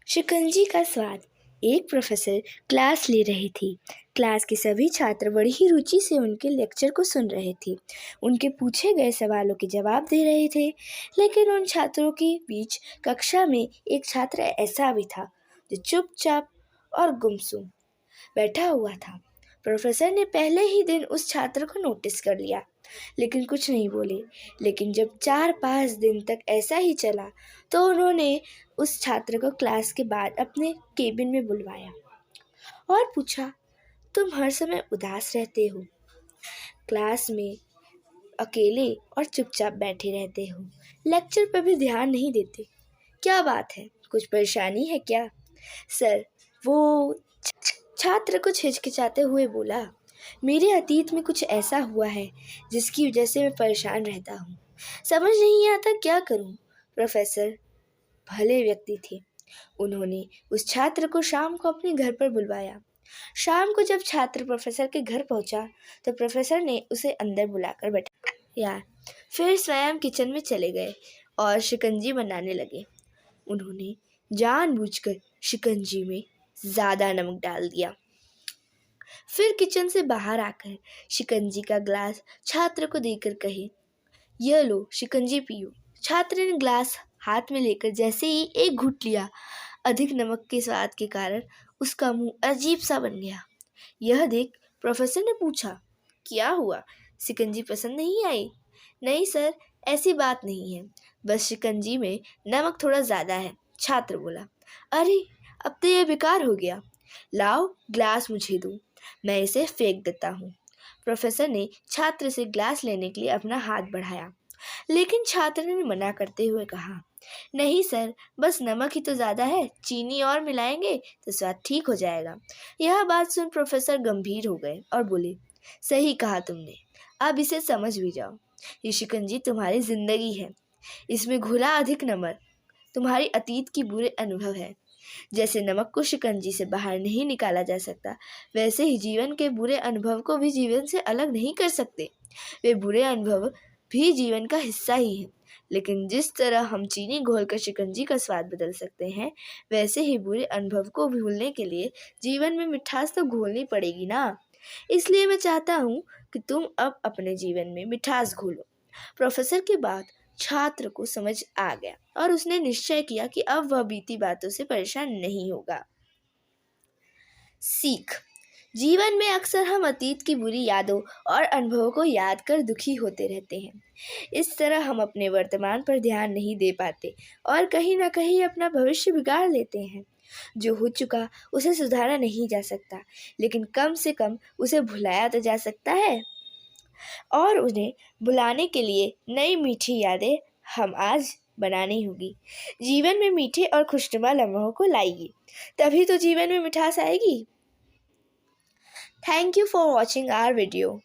शिकंजी का स्वाद। एक प्रोफेसर क्लास ले रही थी। क्लास के सभी छात्र बड़ी ही रुचि से उनके लेक्चर को सुन रहे थे। उनके पूछे गए सवालों के जवाब दे रहे थे। लेकिन उन छात्रों के बीच कक्षा में एक छात्र ऐसा भी था जो चुपचाप और गुमसुम बैठा हुआ था। प्रोफेसर ने पहले ही दिन उस छात्र को नोटिस कर लिया, लेकिन कुछ नहीं बोले। लेकिन जब 4-5 दिन तक ऐसा ही चला तो उन्होंने उस छात्र को क्लास के बाद अपने केबिन में बुलवाया और पूछा, तुम हर समय उदास रहते हो, क्लास में अकेले और चुपचाप बैठे रहते हो, लेक्चर पर भी ध्यान नहीं देते, क्या बात है, कुछ परेशानी है क्या? सर, वो छात्र कुछ हिचकिचाते हुए बोला, मेरे अतीत में कुछ ऐसा हुआ है जिसकी वजह से मैं परेशान रहता हूँ। समझ नहीं आता क्या करूँ। प्रोफेसर भले व्यक्ति थे। उन्होंने उस छात्र को शाम को अपने घर पर बुलवाया। शाम को जब छात्र प्रोफेसर के घर पहुंचा तो प्रोफेसर ने उसे अंदर बुलाकर बैठाया। फिर स्वयं किचन में चले गए और शिकंजी बनाने लगे। उन्होंने जानबूझकर शिकंजी में ज़्यादा नमक डाल दिया। फिर किचन से बाहर आकर शिकंजी का ग्लास छात्र को देकर कहे, यह लो शिकंजी पियो। छात्र ने ग्लास हाथ में लेकर जैसे ही एक घूंट लिया, अधिक नमक के स्वाद के कारण उसका मुंह अजीब सा बन गया। यह देख प्रोफेसर ने पूछा, क्या हुआ, शिकंजी पसंद नहीं आई? नहीं सर, ऐसी बात नहीं है, बस शिकंजी में नमक थोड़ा ज़्यादा है। छात्र बोला, अरे अब तो यह बेकार हो गया, लाओ ग्लास मुझे दो, मैं इसे फेंक देता हूँ। प्रोफेसर ने छात्र से ग्लास लेने के लिए अपना हाथ बढ़ाया, लेकिन छात्र ने मना करते हुए कहा, नहीं सर, बस नमक ही तो ज़्यादा है, चीनी और मिलाएंगे तो स्वाद ठीक हो जाएगा। यह बात सुन प्रोफेसर गंभीर हो गए और बोले, सही कहा तुमने, अब इसे समझ भी जाओ, ये शिकंजी तुम्हारी जिंदगी है, इसमें घुला अधिक नमक तुम्हारी अतीत की बुरे अनुभव है। जैसे नमक को शिकंजी से बाहर नहीं निकाला जा सकता, वैसे ही जीवन के बुरे अनुभव को भी जीवन से अलग नहीं कर सकते। वे बुरे अनुभव भी जीवन का हिस्सा ही है, लेकिन जिस तरह हम चीनी घोलकर शिकंजी का स्वाद बदल सकते हैं, वैसे ही बुरे अनुभव को भूलने के लिए जीवन में मिठास तो घोलनी पड़ेगी ना। इसलिए मैं चाहता हूँ कि तुम अब अपने जीवन में मिठास घोलो। प्रोफेसर के बाद छात्र को समझ आ गया और उसने निश्चय किया कि अब वह बीती बातों से परेशान नहीं होगा। सीख। जीवन में अक्सर हम अतीत की बुरी यादों और अनुभवों को याद कर दुखी होते रहते हैं। इस तरह हम अपने वर्तमान पर ध्यान नहीं दे पाते और कहीं ना कहीं अपना भविष्य बिगाड़ लेते हैं। जो हो चुका उसे सुधारा नहीं जा सकता, लेकिन कम से कम उसे भुलाया तो जा सकता है। और उन्हें भुलाने के लिए नई मीठी यादें हम आज बनानी होगी। जीवन में मीठे और खुशनुमा लम्हों को लाइए, तभी तो जीवन में मिठास आएगी। Thank you for watching our video.